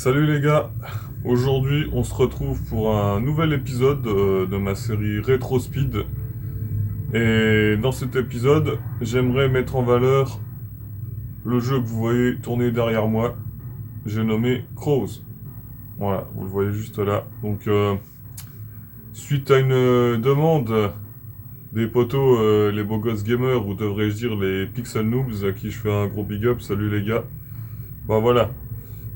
Salut les gars, aujourd'hui on se retrouve pour un nouvel épisode de ma série Retro Speed. Et dans cet épisode, j'aimerais mettre en valeur le jeu que vous voyez tourner derrière moi. J'ai nommé Crows. Voilà, vous le voyez juste là. Donc suite à une demande des potos, les beaux gosses gamers, ou devrais-je dire les pixel noobs, à qui je fais un gros big up, salut les gars. Bah voilà,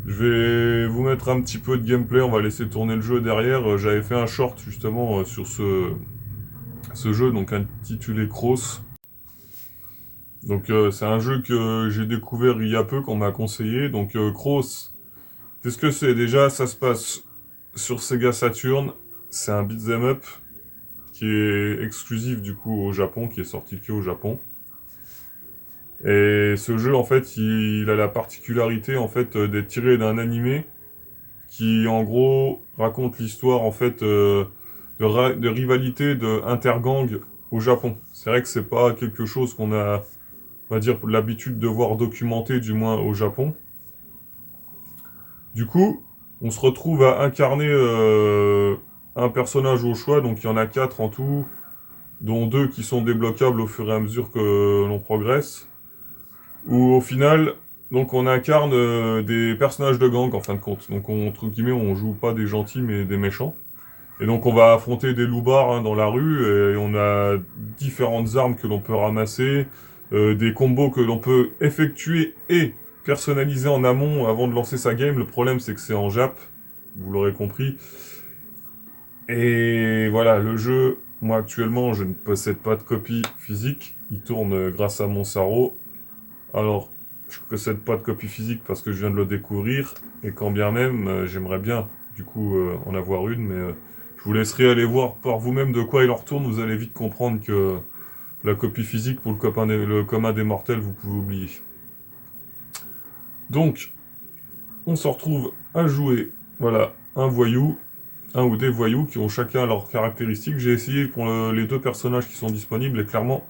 je vais vous mettre un petit peu de gameplay, on va laisser tourner le jeu derrière. J'avais fait un short justement sur ce jeu, donc intitulé Cross. Donc c'est un jeu que j'ai découvert il y a peu, qu'on m'a conseillé. Donc Cross, qu'est-ce que c'est? Déjà, ça se passe sur Sega Saturn. C'est un beat'em up qui est exclusif du coup au Japon, qui est sorti que au Japon. Et ce jeu, en fait, il a la particularité en fait d'être tiré d'un animé qui en gros raconte l'histoire en fait de rivalité de intergang au Japon. C'est vrai que c'est pas quelque chose qu'on a, on va dire, l'habitude de voir documenté, du moins au Japon. Du coup, on se retrouve à incarner un personnage au choix, donc il y en a 4 en tout, dont 2 qui sont débloquables au fur et à mesure que l'on progresse. Où au final, donc on incarne des personnages de gang en fin de compte. Donc entre guillemets, on joue pas des gentils mais des méchants. Et donc on va affronter des loupards dans la rue, et on a différentes armes que l'on peut ramasser, des combos que l'on peut effectuer et personnaliser en amont avant de lancer sa game. Le problème c'est que c'est en Jap, vous l'aurez compris. Et voilà, le jeu, moi actuellement je ne possède pas de copie physique, il tourne grâce à mon Saro. Alors, je ne possède pas de copie physique parce que je viens de le découvrir, et quand bien même, j'aimerais bien, du coup, en avoir une, mais je vous laisserai aller voir par vous-même de quoi il en retourne. Vous allez vite comprendre que la copie physique, pour le commun des mortels, vous pouvez oublier. Donc, on se retrouve à jouer, voilà, un voyou, un ou des voyous qui ont chacun leurs caractéristiques. J'ai essayé pour les 2 personnages qui sont disponibles, et clairement,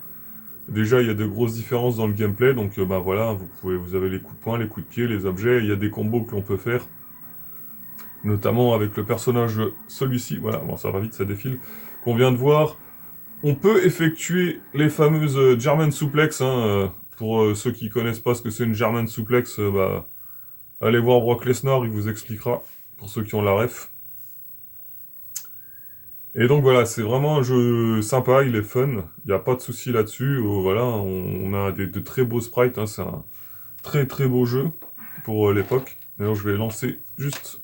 déjà, il y a de grosses différences dans le gameplay, donc bah voilà, vous avez les coups de poing, les coups de pied, les objets, il y a des combos que l'on peut faire, notamment avec le personnage, celui-ci, voilà, bon ça va vite, ça défile, qu'on vient de voir. On peut effectuer les fameuses German Suplex, pour ceux qui connaissent pas ce que c'est une German Suplex, bah, allez voir Brock Lesnar, il vous expliquera, pour ceux qui ont la ref. Et donc voilà, c'est vraiment un jeu sympa, il est fun, il n'y a pas de souci là-dessus. Voilà, on a de très beaux sprites, c'est un très très beau jeu pour l'époque. D'ailleurs, je vais lancer juste,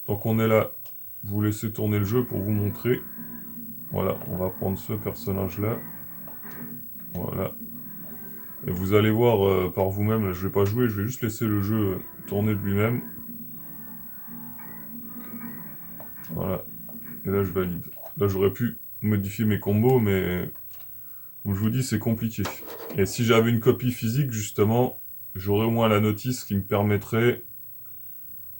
tant qu'on est là, vous laisser tourner le jeu pour vous montrer. Voilà, on va prendre ce personnage-là. Voilà. Et vous allez voir par vous-même, je vais pas jouer, je vais juste laisser le jeu tourner de lui-même. Voilà. Et là, je valide. Là, j'aurais pu modifier mes combos, mais comme je vous dis, c'est compliqué. Et si j'avais une copie physique, justement, j'aurais au moins la notice qui me permettrait,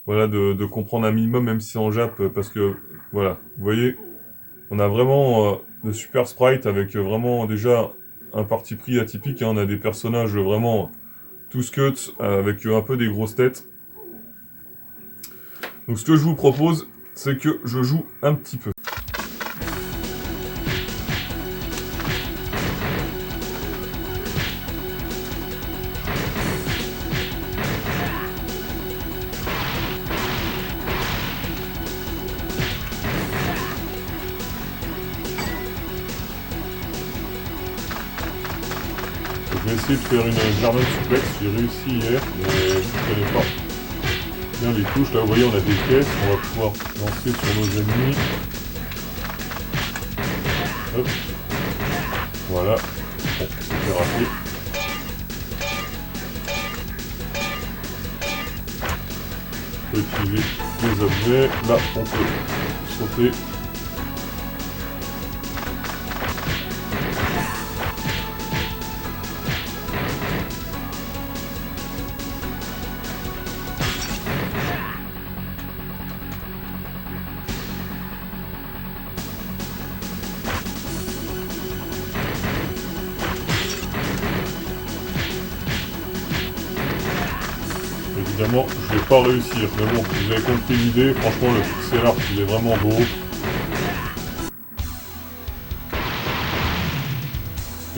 voilà, de comprendre un minimum, même si c'est en Jap, parce que, voilà, vous voyez, on a vraiment de super sprites avec vraiment déjà un parti pris atypique, on a des personnages vraiment tous cuts, avec un peu des grosses têtes. Donc ce que je vous propose, c'est que je joue un petit peu. Je vais essayer de faire une German Suplex, j'ai réussi hier, mais je ne connais pas bien les touches. Là, vous voyez, on a des caisses, on va pouvoir lancer sur nos ennemis. Hop. Voilà. Bon, c'était raté. On peut utiliser les objets. Là, on peut sauter. Évidemment, je vais pas réussir, mais bon, vous avez compris l'idée, franchement le pixel art il est vraiment beau.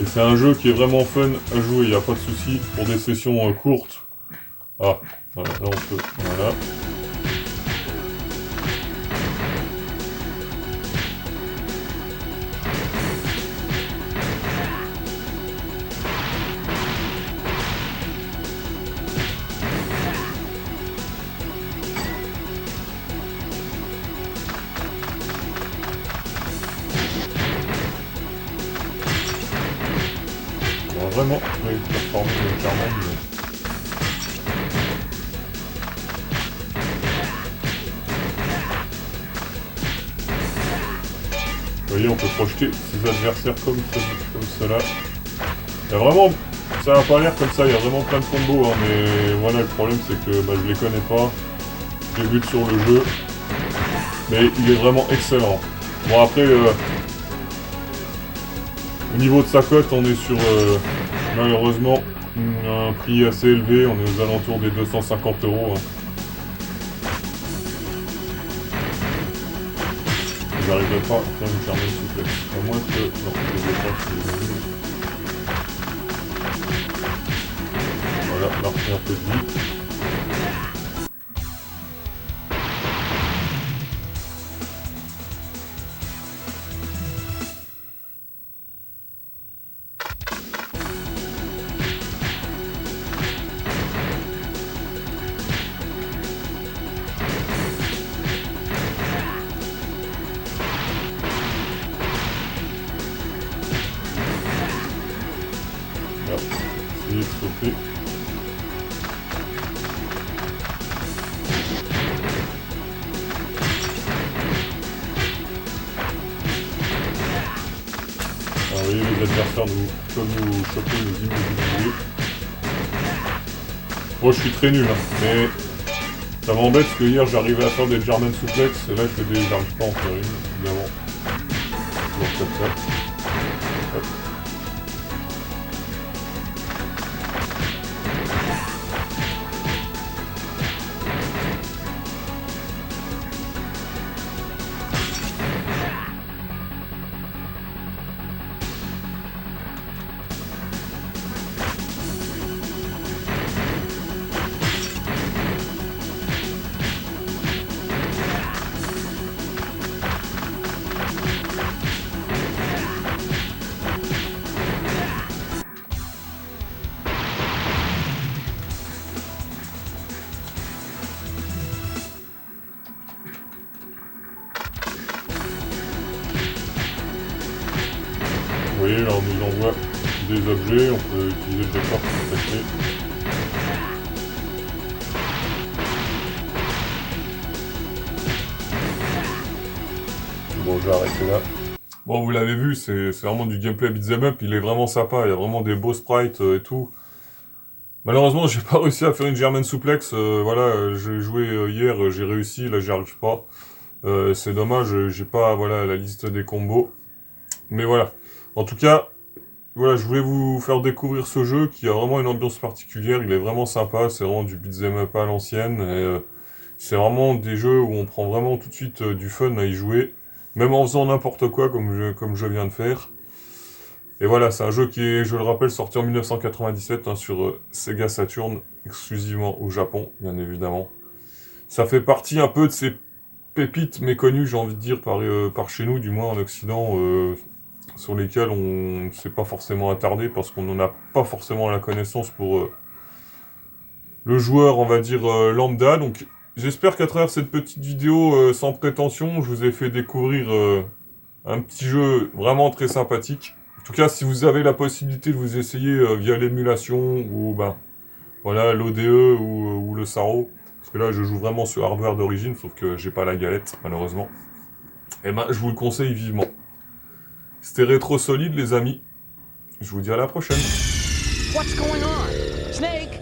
Et c'est un jeu qui est vraiment fun à jouer, il n'y a pas de souci pour des sessions courtes. Ah, voilà, là on peut, voilà. Vraiment, je vais performer légèrement, mais... Vous voyez, on peut projeter ses adversaires comme cela. Il y a vraiment... Ça n'a pas l'air comme ça, il y a vraiment plein de combos, hein, mais voilà, le problème c'est que je les connais pas. Je les bute sur le jeu. Mais il est vraiment excellent. Bon après, au niveau de sa cote, on est sur... malheureusement, un prix assez élevé, on est aux alentours des 250 €. Hein. J'arriverai pas à faire une German Suplex. À moins que... Non, je ne vais pas si voilà, là, on un peu de vie. Essayer de stopper. Alors, vous voyez, les adversaires peuvent nous choper les immobiliers. Moi je suis très nul, hein, mais ça m'embête parce que hier j'arrivais à faire des German Suplex et là j'arrive pas à en faire une, évidemment. Toujours comme ça. Hop. Vous voyez, là on nous envoie des objets, on peut utiliser le décor pour s'attaquer. Bon, je vais arrêter là. Bon, vous l'avez vu, c'est vraiment du gameplay beat'em up, il est vraiment sympa, il y a vraiment des beaux sprites et tout. Malheureusement, j'ai pas réussi à faire une German Suplex, voilà, j'ai joué hier, j'ai réussi, là j'y arrive pas. C'est dommage, j'ai pas voilà, la liste des combos. Mais voilà, en tout cas, voilà, je voulais vous faire découvrir ce jeu qui a vraiment une ambiance particulière, il est vraiment sympa, c'est vraiment du beat'em up à l'ancienne, et c'est vraiment des jeux où on prend vraiment tout de suite du fun à y jouer, même en faisant n'importe quoi comme je viens de faire. Et voilà, c'est un jeu qui est, je le rappelle, sorti en 1997 hein, sur Sega Saturn, exclusivement au Japon, bien évidemment. Ça fait partie un peu de ces pépites méconnues, j'ai envie de dire, par chez nous, du moins en Occident, sur lesquelles on ne s'est pas forcément attardé, parce qu'on n'en a pas forcément la connaissance pour le joueur, on va dire, lambda. Donc j'espère qu'à travers cette petite vidéo sans prétention, je vous ai fait découvrir un petit jeu vraiment très sympathique. En tout cas, si vous avez la possibilité de vous essayer via l'émulation, ou voilà, l'ODE ou le SARO, parce que là je joue vraiment sur hardware d'origine, sauf que j'ai pas la galette, malheureusement. Et je vous le conseille vivement. C'était Rétro Solide, les amis. Je vous dis à la prochaine. What's going on? Snake?